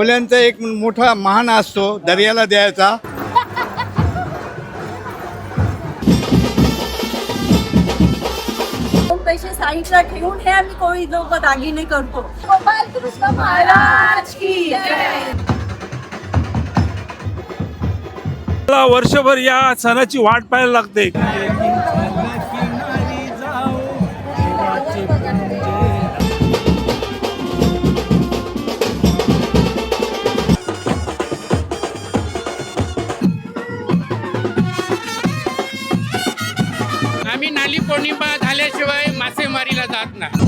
खोल्यांचा एक मोठा महान असतो दर्याला द्यायचा. पैसे साईडला ठेवून हे आम्ही कोळी लोक दागिने करतो. गोपाल कृष्ण महाराज की जय. मला वर्षभर या सणाची वाट पाहायला लागते. आम्ही नाली पौर्णिमा झाल्याशिवाय मासेमारीला जात नाही.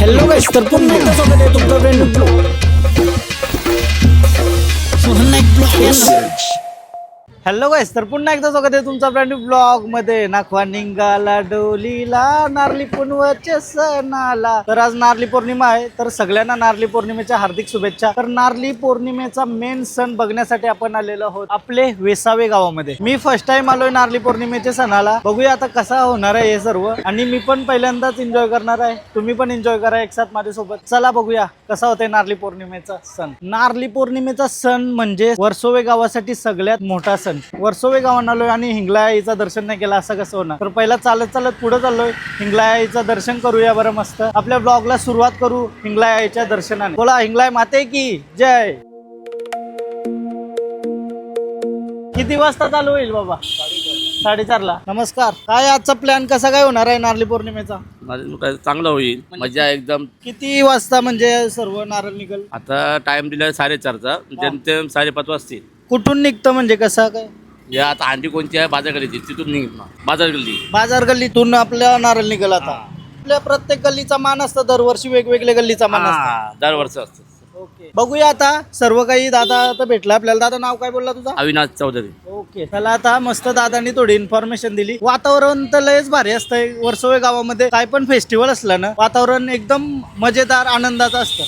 हॅलो गाइस, तर पुन्हा एकदा स्वागत आहे तुमचं brand new blog. Hello guys, तर पुन्हा एकदा स्वागत आहे तुमचा ब्रँड न्यू ब्लॉग मध्ये. नाखवा निघाला डोलीला नारली पुनवच्या सणाला. तर आज नारली पौर्णिमा आहे, तर सगळ्यांना नारली पौर्णिमेच्या हार्दिक शुभेच्छा. तर नारली पौर्णिमेचा मेन सण बघण्यासाठी आपण आलेलो आहोत आपले वेसावे गावामध्ये. मी फर्स्ट टाइम आलोय नारली पौर्णिमेच्या सणाला. बघूया आता कसा होणार आहे हे सर्व, आणि मी पण पहिल्यांदाच एन्जॉय करणार आहे. तुम्ही पण एन्जॉय करा एक साथ माझ्यासोबत. चला बघूया कसा होतोय नारली पौर्णिमेचा सण. नारली पौर्णिमेचा सण म्हणजे वर्सोवे गावासाठी सगळ्यात मोठा सण. वर्सोवे गावात आलोय आणि हिंगलाय आईचं दर्शन नाही केलं असं कसं होणार. तर पहिला चालत चालत पुढे चाललोय. हिंगलाय आईचं दर्शन करूया बरं मस्त. आपल्या ब्लॉगला सुरुवात करू हिंगलाय आईच्या दर्शनाने. बोला हिंगलाय माते की जय. किती वाजता चालू होईल बाबा? 4:30ला. नमस्कार. काय आजचा प्लॅन कसा काय होणार आहे नारली पौर्णिमेचा? चांगलं होईल, मजा एकदम. किती वाजता म्हणजे सर्व नारळ निघल? आता टाइम दिला 4:30चा, जेमतेम 5:30 वाजतील. कुठून निघतं म्हणजे कसं काय? या आता हांडी कोणती आहे बाजार गल्लीची, तिथून निघणार. बाजार गल्लीतून आपल्या नारळ निघल. आता आपल्या प्रत्येक गल्लीचा मान असतं, दरवर्षी वेगवेगळ्या गल्लीचा मान असतो. दरवर्ष असतं. ओके, बघूया आता सर्व काही. दादा तर भेटला आपल्याला. दादा नाव काय बोलला तुझा? अविनाश चौधरी. ओके, चला आता मस्त दादांनी थोडी इन्फॉर्मेशन दिली. वातावरण तर लयच भारी असतंय वर्सोवे गावामध्ये. काय पण फेस्टिवल असलं ना, वातावरण एकदम मजेदार आनंदाचं असतं.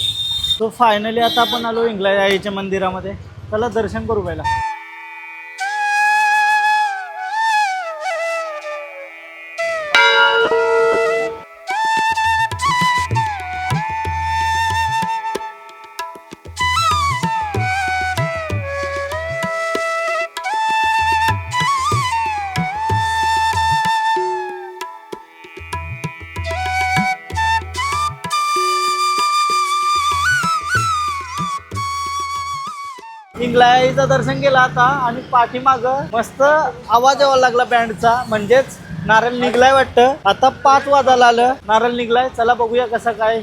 तो फायनली आता आपण आलो हिंगलाय आईच्या मंदिरामध्ये. चला दर्शन करू पहिला. हिंगलाईचं दर्शन केलं आता, आणि पाठीमाग मस्त आवाज यावा लागला बँडचा, म्हणजेच नारळ निघलाय वाटतं. आता 5 वाजायला आलं, नारळ निघलाय. चला बघूया कसं काय.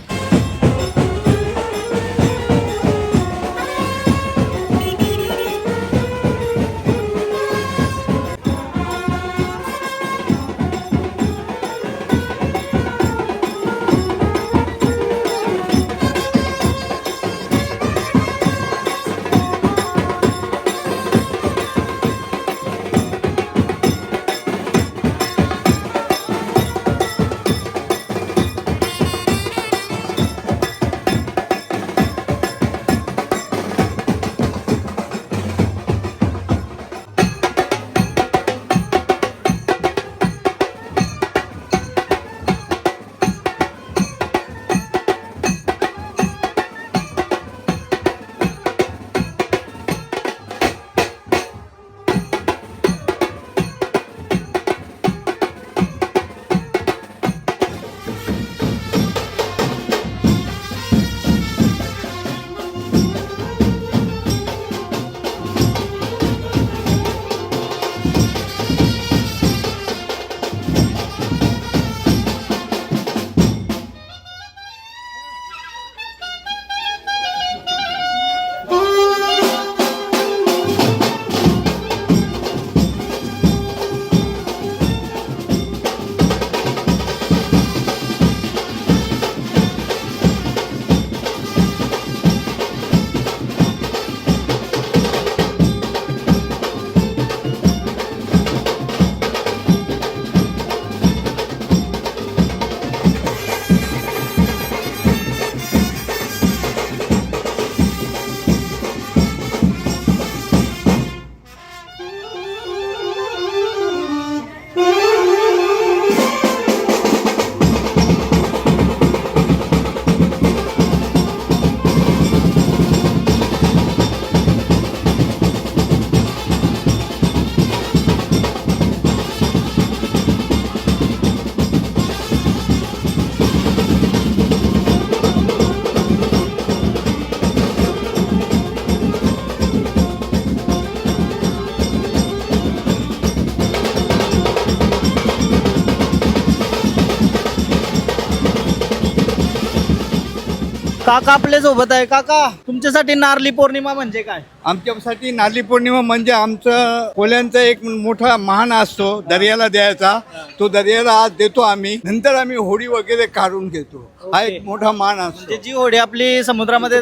काका आपल्या सोबत आहे. काका, तुमच्यासाठी नारळी पौर्णिमा म्हणजे काय? आमच्यासाठी नारळी पौर्णिमा म्हणजे आमचं कोल्यांचा एक मोठा मान असतो दर्याला द्यायचा. तो दर्याला आज देतो आम्ही, नंतर आम्ही होडी वगैरे काढून घेतो. हा एक मोठा मान असतो. म्हणजे जी होडी आपली समुद्रामध्ये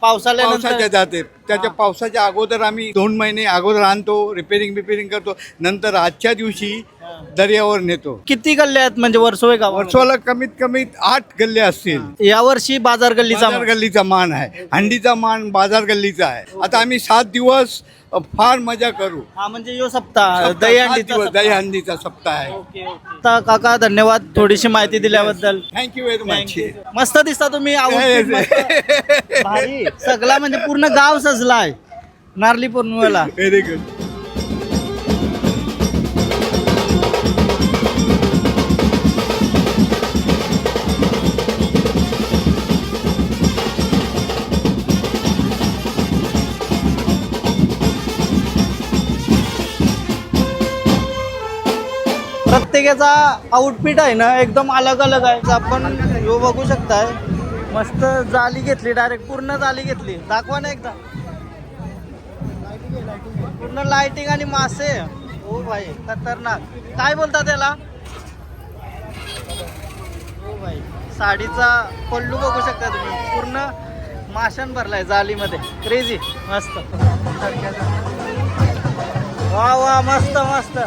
पावसाच्या जाते, त्याच्या पावसाच्या अगोदर आम्ही 2 महिने अगोदर आणतो, रिपेरिंग करतो, नंतर आजच्या दिवशी दर्यावर नेतो. किती गल्ले आहेत म्हणजे वर्सोवे गाव? वर्षाला कमीत कमी 8 गल्ले असतील. यावर्षी बाजार गल्लीचा बाजार गल्लीचा मान आहे, हंडीचा मान बाजार गल्लीचा आहे. आता आम्ही 7 दिवस फार मजा करू. हा म्हणजे यो सप्ताह दहीहंडीचा सप्ताह आहे. आता काका धन्यवाद थोडीशी माहिती दिल्याबद्दल. Thank you very much. मस्त दिसता तुम्ही. outfit मस्त. भारी. सगळा म्हणजे पूर्ण गाव सजलाय नारळी पौर्णिमेला. Very good. प्रत्येकाचा आउटफिट आहे ना एकदम अलग अलग आहे. आपण यो बघू शकताय, मस्त जाली घेतली, डायरेक्ट पूर्ण जाली घेतली. दाखवा ना एकदा. पूर्ण लाइटिंग आणि मासे. हो भाई खतरनाक. काय बोलता त्याला? हो भाई, साडीचा पल्लू बघू शकता तुम्ही, पूर्ण माशान भरलाय जालीमध्ये. क्रेझी. मस्त. वा वा, मस्त मस्त.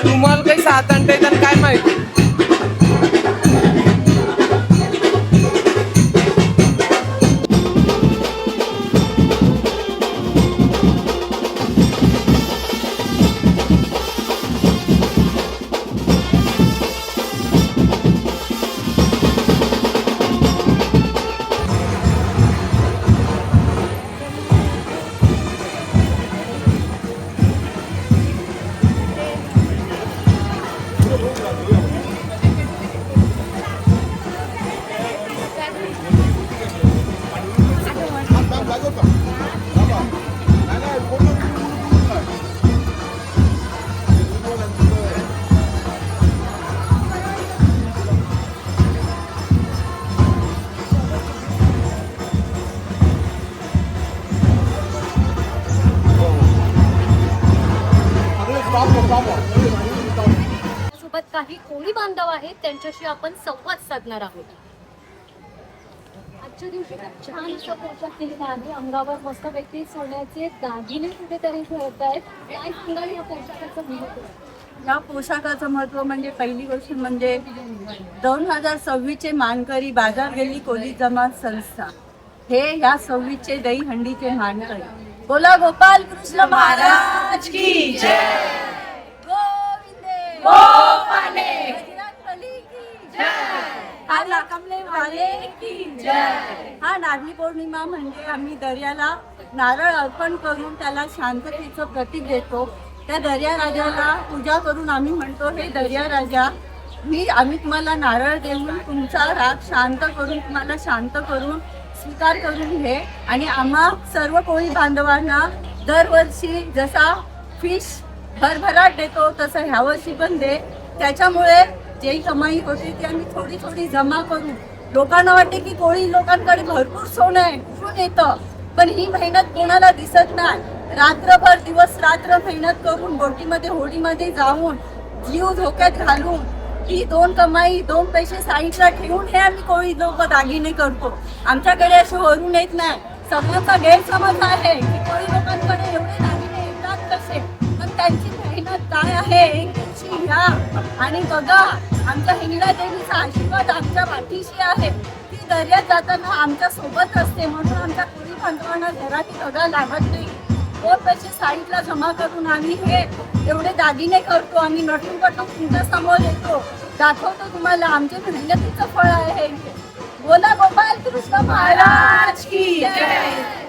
रुमाल काही 7-8 आहेत आणि काय माहिती. सोबत काही कोळी बांधव आहेत, त्यांच्याशी आपण संवाद साधणार आहोत. आजच्या दिवशी खूप छान असा पोशाख केलेला आहे. अंगावर मस्त व्यक्ती सोन्याचे दागिने कुठेतरी ठेवत आहेत. काय सांगाल या पोशाखाचं महत्व? या पोशाखाचं महत्त्व म्हणजे पहिली गोष्ट म्हणजे 2026चे मानकरी बाजार गल्ली कोळी जमात संस्था हे या 26चे दहीहंडीचे मानकरी. बोला गोपाल कृष्ण महाराज की जय. गोविंदे गोपाले बजरंगबली की जय. हा नारळी पौर्णिमा म्हणजे आम्ही दर्याला नारळ अर्पण करून त्याला शांततेचं प्रतीक देतो. त्या दर्या राजाला पूजा करून आम्ही म्हणतो, हे दर्या राजा, आम्ही तुम्हाला नारळ देऊन तुमचा राग शांत करून, तुम्हाला शांत करून स्वीकार करून घे. आणि आम्हा सर्व कोळी बांधवांना दरवर्षी जसा फिश भरभराट देतो तसं ह्या वर्षी पण दे. त्याच्यामुळे जे कमाई होते ती आम्ही थोडी थोडी जमा करू. लोकांना वाटते की कोळी लोकांकडे भरपूर सोनं आहे, कुठून येतं, पण ही मेहनत कोणाला दिसत नाही. रात्रभर दिवस रात्र मेहनत करून बोटीमध्ये होडीमध्ये जाऊन जीव धोक्यात घालून ती दोन पैसे साईडला ठेवून हे आम्ही कोळी लोक दागिने करतो. आमच्याकडे असे वरून येत नाही. सगळ्यांचा गैरसमज आहे की कोळी लोकांकडे एवढे दागिने येतात कसे, पण त्यांची मेहनत काय आहे एक दिवशी घ्या आणि बघा. आमच्या हिंगणा देवीचा आशीर्वाद आमच्या पाठीशी आहे. ती दर्यात जाताना आमच्या सोबत असते, म्हणून आमच्या कोळी बांधवांना घरात बघा लागत नाही. 2 पैसे साईडला जमा करून आम्ही हे एवढे दागिने करतो. आम्ही नटून पटून तुमच्या समोर येतो, दाखवतो तुम्हाला आमच्या मेहनतीचं फळ आहे. बोला गोपाल कृष्ण महाराज की जय.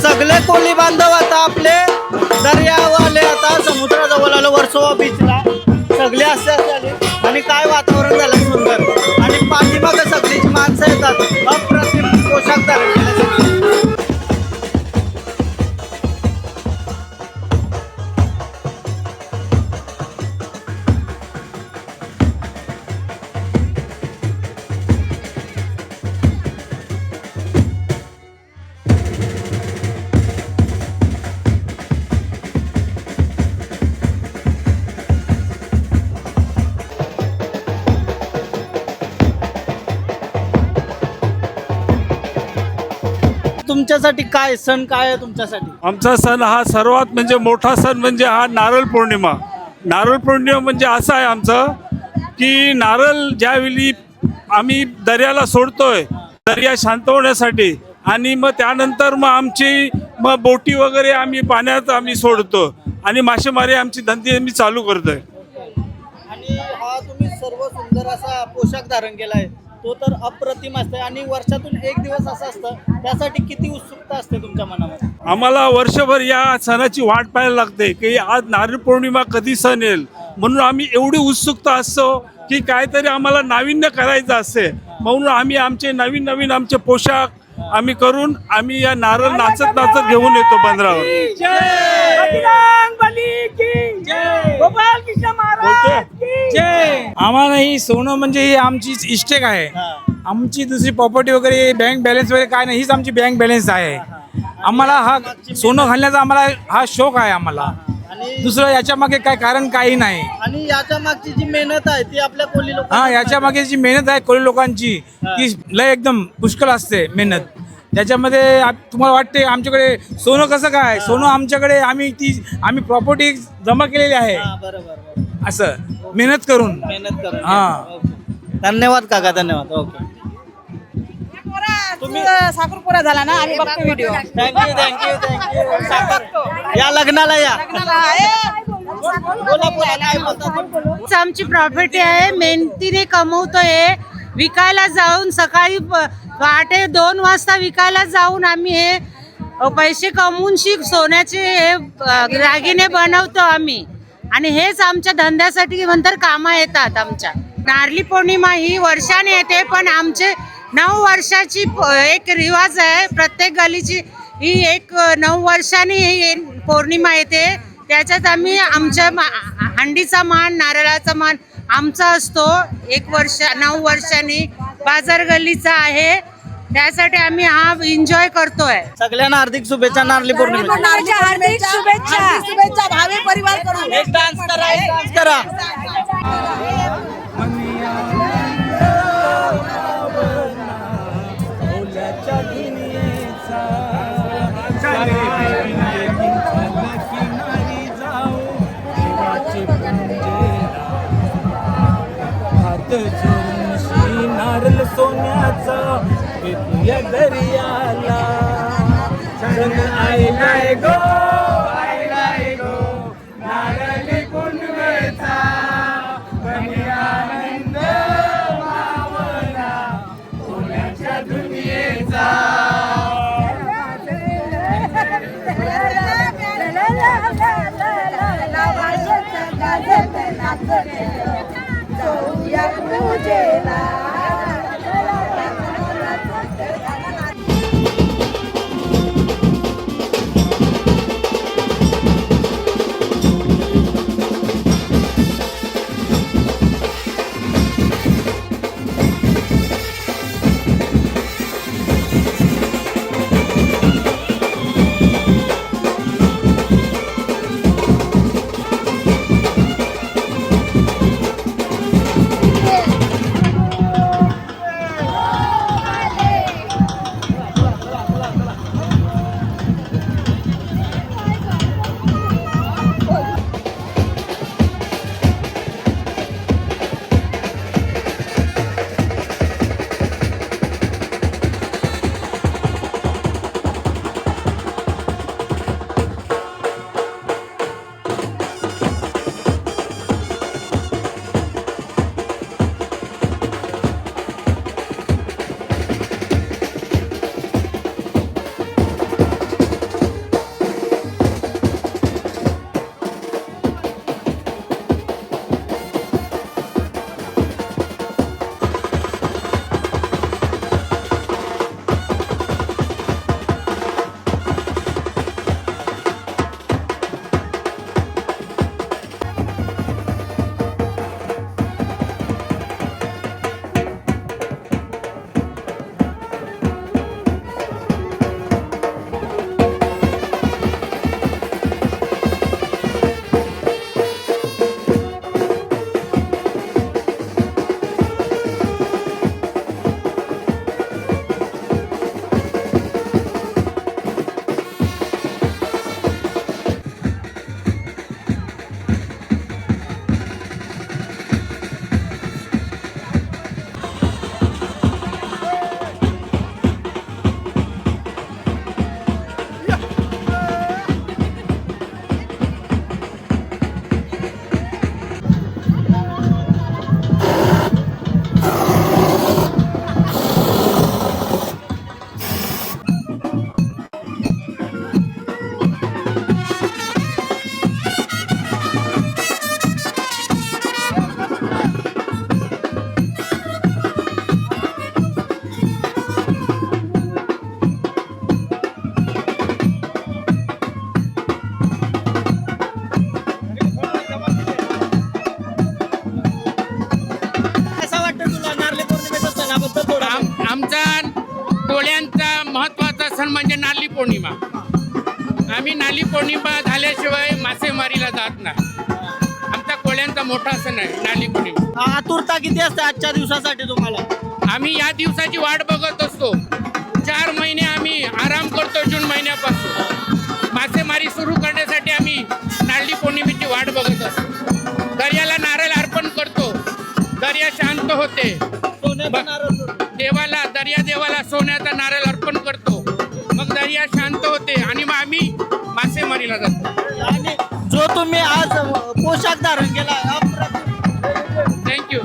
सगळे कोळी बांधव आता आपले दर्यावाले आता समुद्राजवळ आलो, वर्सोवा बीचला. सगळे असे आले आणि काय वातावरण झालं सुंदर. आणि पाठीमागं सगळीची माणसं येतात, अप्रतिम पोशाख धारण केल्यासाठी. तुमच्यासाठी काय सण काय आहे तुमच्यासाठी? आमचा सण हा सर्वात म्हणजे मोठा सण म्हणजे हा नारळ पौर्णिमा. नारळ पौर्णिमा म्हणजे असं आहे आमचं की नारळ ज्यावेळी आम्ही दर्याला सोडतोय दर्या शांत होण्यासाठी, आणि मग त्यानंतर मग आमची बोटी वगैरे आम्ही पाण्यात आम्ही सोडतो आणि मासेमारी आमची धंदे आम्ही चालू करतोय. आणि हा तुम्ही सर्व सुंदर असा पोशाख धारण केलाय, तो तर अप्रतिम असते. आणि वर्षातून एक दिवस असं असतं, त्यासाठी किती उत्सुकता असते तुमच्या मनामध्ये? आम्हाला वर्षभर या सणाची वाट पाहायला लागते की आज नारळ पौर्णिमा कधी सण येईल, म्हणून आम्ही एवढी उत्सुकता असतो की काहीतरी आम्हाला नाविन्य करायचं असते. म्हणून आम्ही आमचे नवीन आमचे पोशाख आम्ही करून आम्ही या नारळ नाचत घेऊन येतो बंदरावर. आम्हाला ही सोनं म्हणजे ही आमची इष्टेक आहे. आमची दुसरी प्रॉपर्टी वगैरे बँक बॅलन्स वगैरे काय नाही, हीच आमची बँक बॅलन्स आहे. आम्हाला हा सोनं घालण्याचा आम्हाला हा शौक आहे आम्हाला. दुसरं याच्या मागे काय कारण काही नाही. आणि याच्या मागची जी मेहनत आहे ती आपल्या कोळी लोक, याच्या मागे जी मेहनत आहे कोळी लोकांची ती लय एकदम पुष्कळ असते मेहनत. त्याच्यामध्ये तुम्हाला वाटते आमच्याकडे सोनं कसं काय, सोनं आमच्याकडे आम्ही प्रॉपर्टी जमा केलेली आहे. बरोबर, असं मेहनत करून. हा, धन्यवाद काका, धन्यवाद. ओके, तुम्ही साखरपुरा झाला ना, आम्ही बघतो व्हिडिओ. थँक्यू. या लग्नाला या. बोला काय बोलता? आमची प्रॉपर्टी आहे, मेहनतीने कमवतोय. विकायला जाऊन सकाळी पहाटे 2 वाजता विकायला जाऊन आम्ही हे पैसे कमवून सोन्याचे हे दागिने बनवतो आम्ही. आणि हेच आमच्या धंद्यासाठी नंतर कामा येतात. आमच्या नारळी पौर्णिमा ही वर्षाने येते, पण आमचे 9 वर्षाची एक रिवाज आहे. प्रत्येक गलीची ही एक 9 वर्षांनी ही पौर्णिमा येते. त्याच्यात आम्ही आमच्या हंडीचा मान, नारळाचा मान आमचा असतो. 9 वर्षांनी बाजार गल्लीचा आहे. त्यासाठी आम्ही हा एन्जॉय करतोय. सगळ्यांना हार्दिक शुभेच्छा नारळी पौर्णिमेच्या. हार्दिक शुभेच्छा भावी परिवार करून एक डान्स करा, एक डान्स करा. नारळ सोन्याचा या दर्याला आयलाय गो नारळी पुनवेचा आनंद मावला सोन्याच्या दुनियेचा. म्हणजे नारळी पौर्णिमा. आम्ही नारळी पौर्णिमा झाल्याशिवाय मासेमारीला जात नाही. आमचा कोळ्यांचा मोठा सण आहे नारळी पौर्णिमा. आतुरता किती असते आजच्या दिवसासाठी तुम्हाला? आम्ही या दिवसाची वाट बघत असतो. 4 महिने आम्ही आराम करतो. जून महिन्यापासून मासेमारी सुरू करण्यासाठी आम्ही नारळी पौर्णिमेची वाट बघत असतो. दर्याला नारळ अर्पण करतो. दर्या शांत होते. देवाला सोन्याचा नारळ अर्पण करतो. मग दर्या शांत होते आणि मग आम्ही मासेमारीला जातो. आणि जो तुम्ही आज पोशाख धारण केला थँक्यू.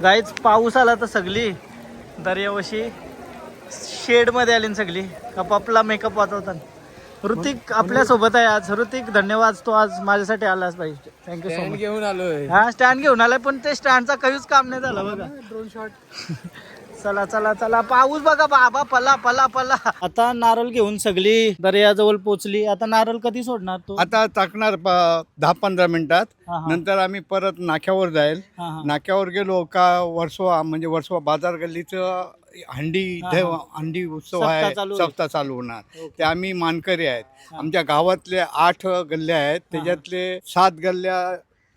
गाईच पाऊस आला तर सगळी दर्यावशी शेडमध्ये आली ना सगळी आपापला मेकअप वाचवतात. ऋतिक आपल्या सोबत आहे आज. ऋतिक धन्यवाद, तू आज माझ्यासाठी आलास पाहिजे. Thank you so much. घेऊन आलोय. हा स्टँड घेऊन आलाय पण ते स्टँडचा काहीच काम नाही झालं बघा. Drone shot. चला चला चला पाऊस बघा बाबा पला पला पला. आता नारळ घेऊन सगळी दर्याजवळ पोचली. आता नारळ कधी सोडणार तू? आता टाकणार 10-15 मिनिटात. हा, हा. नंतर आम्ही परत नाक्यावर जाईल. हा, हा. नाक्यावर गेलो का वर्सोवा म्हणजे वर्सोवा बाजार गल्लीचं हंडी हा, हा. हंडी उत्सव सप्ताह आहे. चालू होईल. सप्ताह चालू होणार. ओके. ते आम्ही मानकरी आहेत. आमच्या गावातले 8 गल्ल्या आहेत. त्याच्यातले 7 गल्ल्या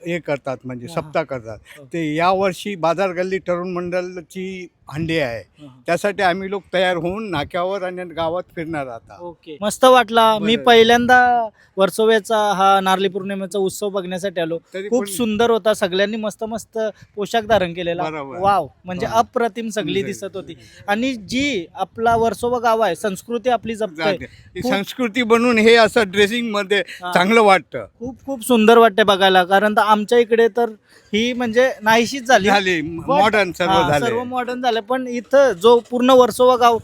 हे करतात म्हणजे सप्ताह करतात. ते यावर्षी बाजार गल्ली तरुण मंडळची हंडी आहे. त्यासाठी आम्ही लोक तयार होऊन नाक्यावर आणि गावात फिरणार आता. ओके मस्त वाटला. मी बरं. पहिल्यांदा वर्सोव्याचा हा नारळी पौर्णिमेचा उत्सव बघण्यासाठी आलो. तरी खूप पण- सुंदर होता. सगळ्यांनी मस्त मस्त पोशाख धारण केलेला. बरोबर. वाव म्हणजे हा. अप्रतिम सगळी दिसत होती. आणि जी आपला वर्सोवा गाव आहे संस्कृती आपली जपतोय. ही संस्कृती बनून हे असं ड्रेसिंग मध्ये हा. चांगलं वाटतं. खूप खूप सुंदर वाटते बघायला. कारण तर आमच्या इकडे तर ही म्हणजे नाहीशीच झाली. झाली मॉडर्न सर्व हा, झाले. सर्व मॉडर्न झालं. पण इथं जो पूर्ण वर्सोवा गाव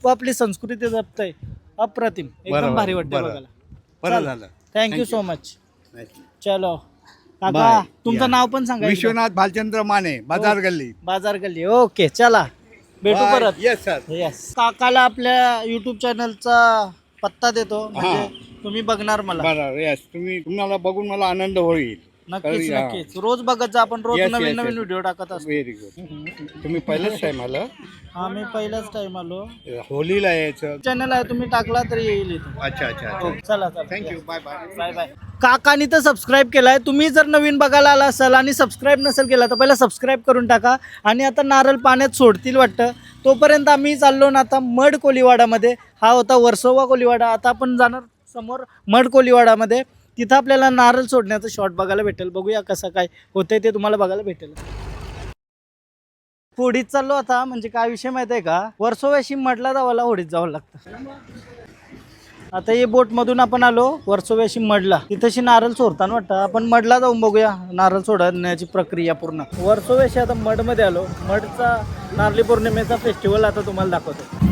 आपली संस्कृती जपतंय अप्रतिम. एकदम बरोबर, भारी वाटते बरं. बघायला. बरं चल. झालं. Thank you so much. चलो काका बाय. तुमचं या. नाव पण सांगा. विश्वनाथ भालचंद्र माने बाजार गल्ली. बाजार गल्ली. ओके चला भेटू परत. Yes sir. येस काकाला आपल्या युट्यूब चॅनलचा पत्ता देतो म्हणजे तुम्ही बघणार मला. बरं येस तुम्हाला बघून मला आनंद होईल. नक्कीच हा. नक्कीच रोज बघत जा. आपण रोज Yes, नवीन yes, नवीन yes. व्हिडिओ टाकत असतो. Very good. तुम्ही पहिलंच टाइम आलं. हा मी पहिलाच टाइम आलो. होलीला यायचं. चॅनल आहे तुम्ही टाकला तरी येईल इथं. अच्छा अच्छा हो, अच्छा. चला चला thank you. Bye bye. Bye bye. काकानी तर सबस्क्राईब केलाय. तुम्ही जर नवीन बघायला आला असाल आणि सबस्क्राईब नसेल केला तर पहिला सबस्क्राईब करून टाका. आणि आता नारळ पाण्यात सोडतील वाटतं. तोपर्यंत आम्ही चाललो ना आता मड कोलीवाडामध्ये. हा होता वर्सोवा कोलीवाडा. आता आपण जाणार समोर मड कोलीवाडामध्ये. तिथं आपल्याला नारळ सोडण्याचं शॉट बघायला भेटेल. बघूया कसं काय होतंय ते तुम्हाला बघायला भेटेल. होडीत चाललो आता. म्हणजे काय विषय माहिती आहे का वर्सोव्याशी मडला जावाला होडीत जावं लागतं. आता हे बोटमधून आपण आलो वर्सोव्याशी मडला. तिथंशी नारळ सोडताना वाटतं. आपण मडला जाऊन बघूया नारळ सोडण्याची प्रक्रिया पूर्ण. वर्सोव्याशी आता मडमध्ये आलो. मडचा नारळी पौर्णिमेचा फेस्टिवल आता तुम्हाला दाखवतो.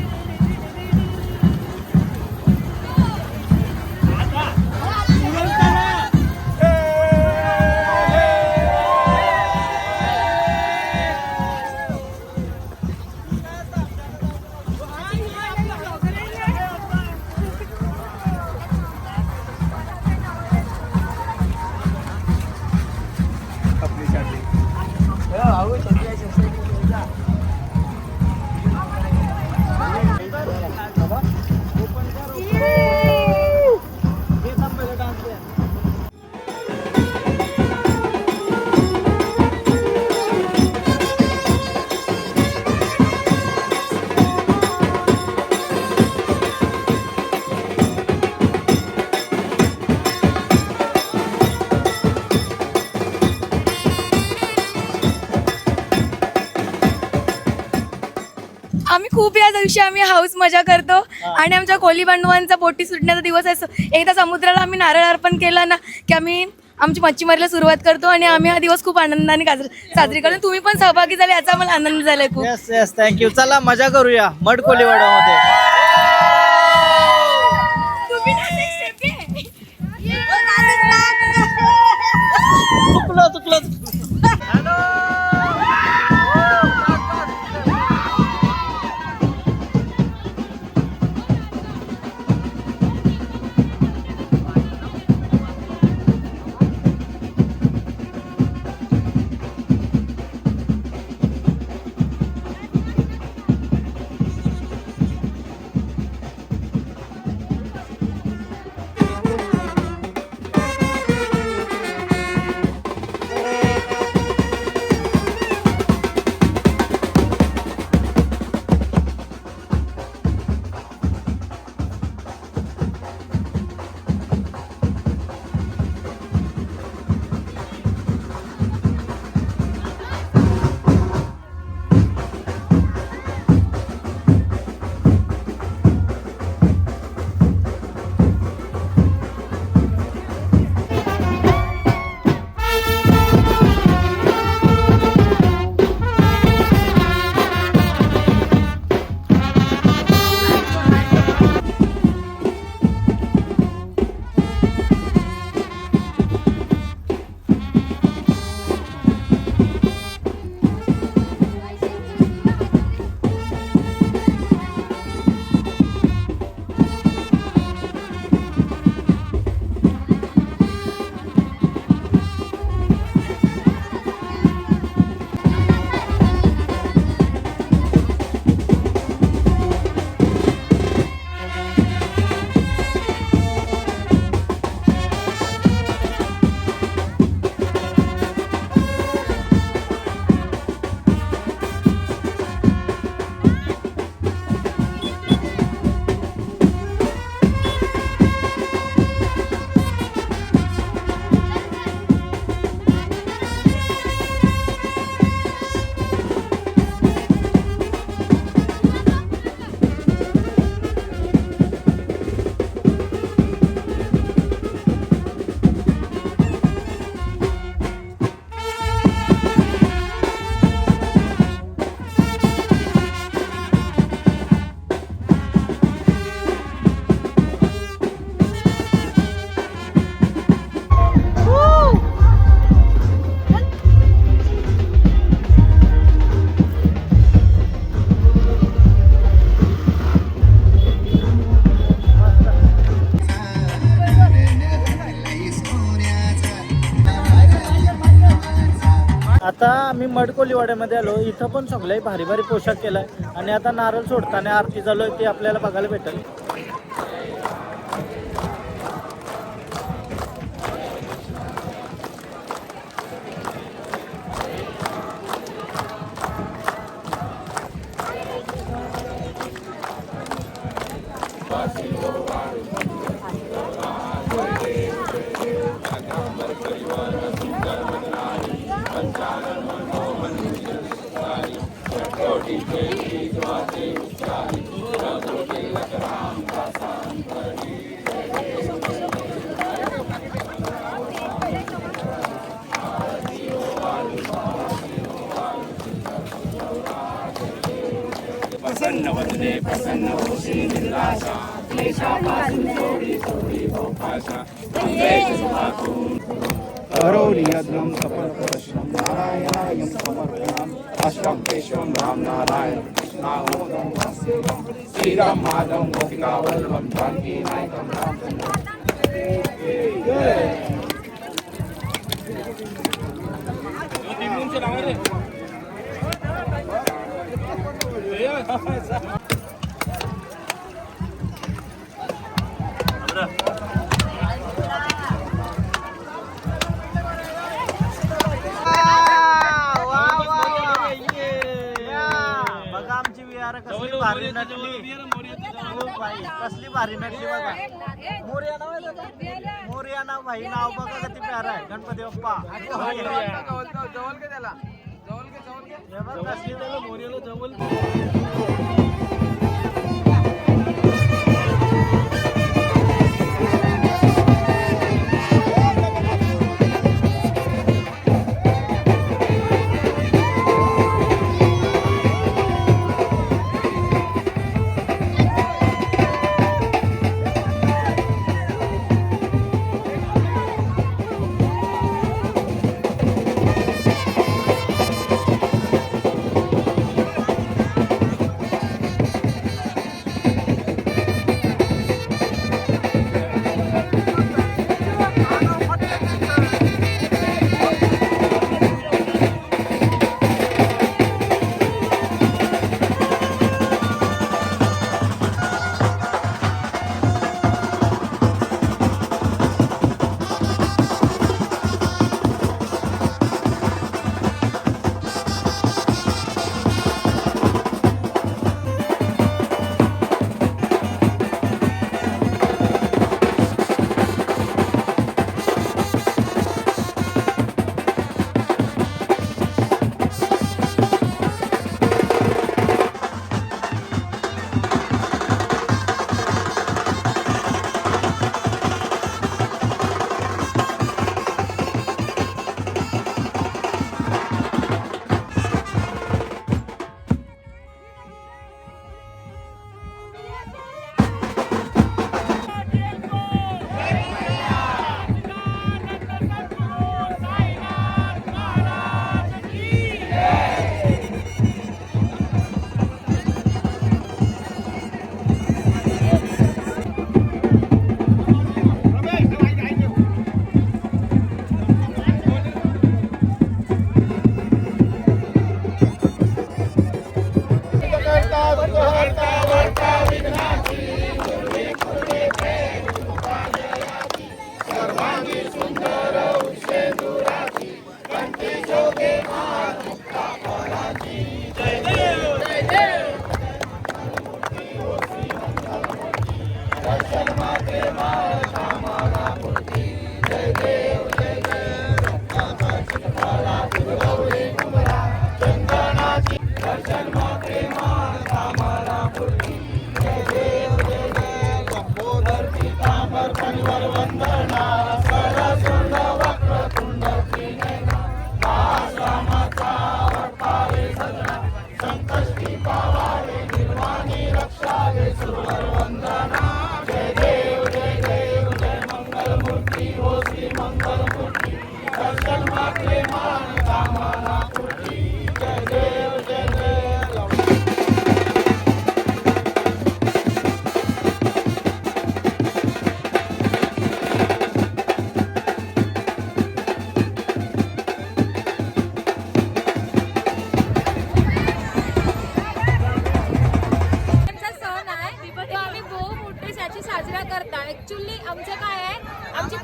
आम्ही खूप या दिवशी आम्ही हाऊस मजा करतो आणि आमच्या कोली बांधवांचा बोटी सुटण्याचा दिवस असतो. एकदा समुद्राला आम्ही नारळ अर्पण केलं ना की आम्ही आमची मच्छीमारीला सुरुवात करतो आणि आम्ही हा दिवस खूप आनंदाने साजरी करतो. तुम्ही पण सहभागी झाले याचा मला आनंद झालाय खूप. Yes yes thank you. चला मजा करूया मड कोलीवाडामध्ये. चुकलं आम्ही मडकोलीवाड्यामध्ये आलो. इथं पण सगळे भारी भारी पोशाख केलाय आणि आता नारळ सोडताना आरती चालू आहे, ती आपल्याला बघायला भेटेल. बघा आमची विहार कसली भारी नटली. हो बाई, कसली भारी नटली बघा. मोरया नाव आहे त्याचं? मोरया नाव भाई, नाव बघा किती प्यार आहे. गणपती बाप्पा हे बघ कसली त्याला मोरयाला जवळ.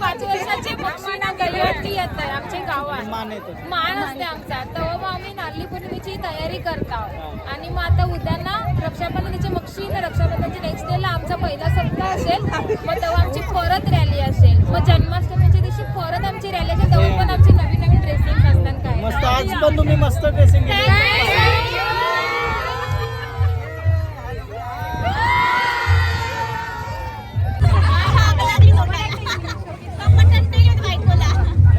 5 वर्षाचे पक्षी ना गलिवरती येत आहे आमच्या गावात. मान येतो. मान असते आमचा. तेव्हा मग आम्ही नारळी पौर्णिमेची तयारी करतो. आणि मग आता उद्या ना रक्षाबंधनाची मक्षी ना रक्षाबंधनाची नेक्स्ट डेला आमचा पहिला सप्ताह असेल. मग तेव्हा आमची परत रॅली असेल. मग जन्माष्टमीच्या दिवशी परत आमची रॅली असेल. तेव्हा पण आमची नवीन नवीन ड्रेसिंग असतात काय. मस्त. आज पण तुम्ही मस्त ड्रेसिंग केली.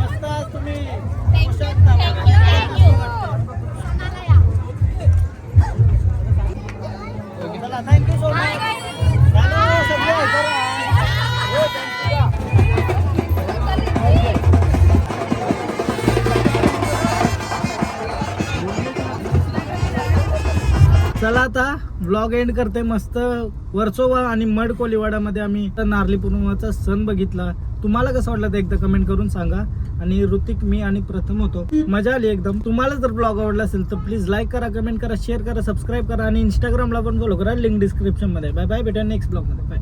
मस्त. आज तुम्ही चला, थँक्यू सो मच. चला आता ब्लॉग एंड करते. मस्त वर्सोवा आणि मड कोलीवाडामध्ये आम्ही नारळी पौर्णिमेचा सण बघितला. तुम्हाला कसं वाटलं ते एकदा कमेंट करून सांगा. आणि ऋतिक, मी आणि प्रथम होतो. मजा आली एकदम. तुम्हाला जर ब्लॉग आवडला असेल तर प्लीज लाईक करा, कमेंट करा, शेअर करा, सबस्क्राईब करा आणि इंस्टाग्रामला पण फॉलो करा. लिंक डिस्क्रिप्शन मध्ये. Bye bye. भेटूया नेक्स्ट ब्लॉग मध्ये. बाय.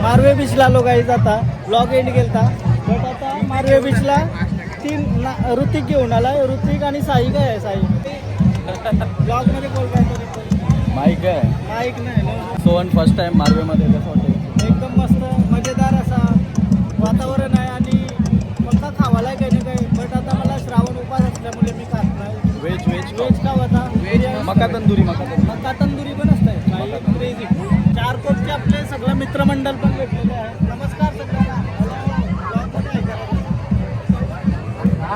मारवे बीचला आलो गाईज. आता ब्लॉग एंड केलता. बट आता मारवे बीचला ऋतिक घेऊन आला. ऋतिक आणि साई काय आहे. साई ब्लॉग मध्ये बोल काय तरी. माईक आहे. माईक नाही. सोहन फर्स्ट टाइम मारवेमध्ये. कसं वाटतं? एकदम मस्त मजेदार असा वातावरण आहे. आणि मका खावाला आहे काही ना काही. बट आता मला श्रावण उपास असल्यामुळे मी खात नाही. व्हेज खाव आता. मका तंदुरी. मका तंदुरी पण असते. क्रेझी. चार कोटचे आपले सगळं मित्रमंडळ पण भेटलेले आहे. नमस्कार सगळ्यांना.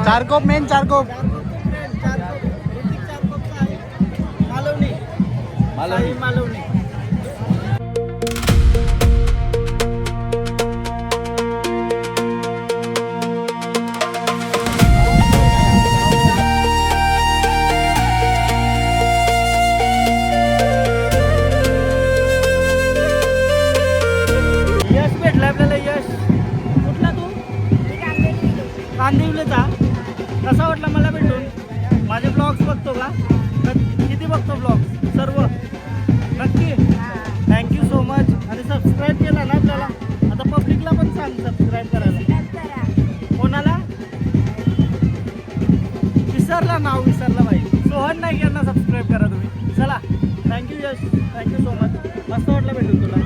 चारकोप मेन चारकोप. मालवणी. मालवणी. यश भेटला आपल्याला. यश कुठला तू? कांदिवलीचा. कसा वाटला मला भेटून? माझे ब्लॉग्स बघतो का? किती बघतो ब्लॉग? सर्व नक्की. Thank you so much. आणि सबस्क्राईब केला ना आपल्याला. आता पब्लिकला पण सांग सबस्क्राईब करायला. कोणाला? नाव विसरला भाई. सोहन नाईक यांना सबस्क्राईब करा तुम्ही. चला, thank you Yash. Thank you so much. मस्त वाटलं भेटून तुला.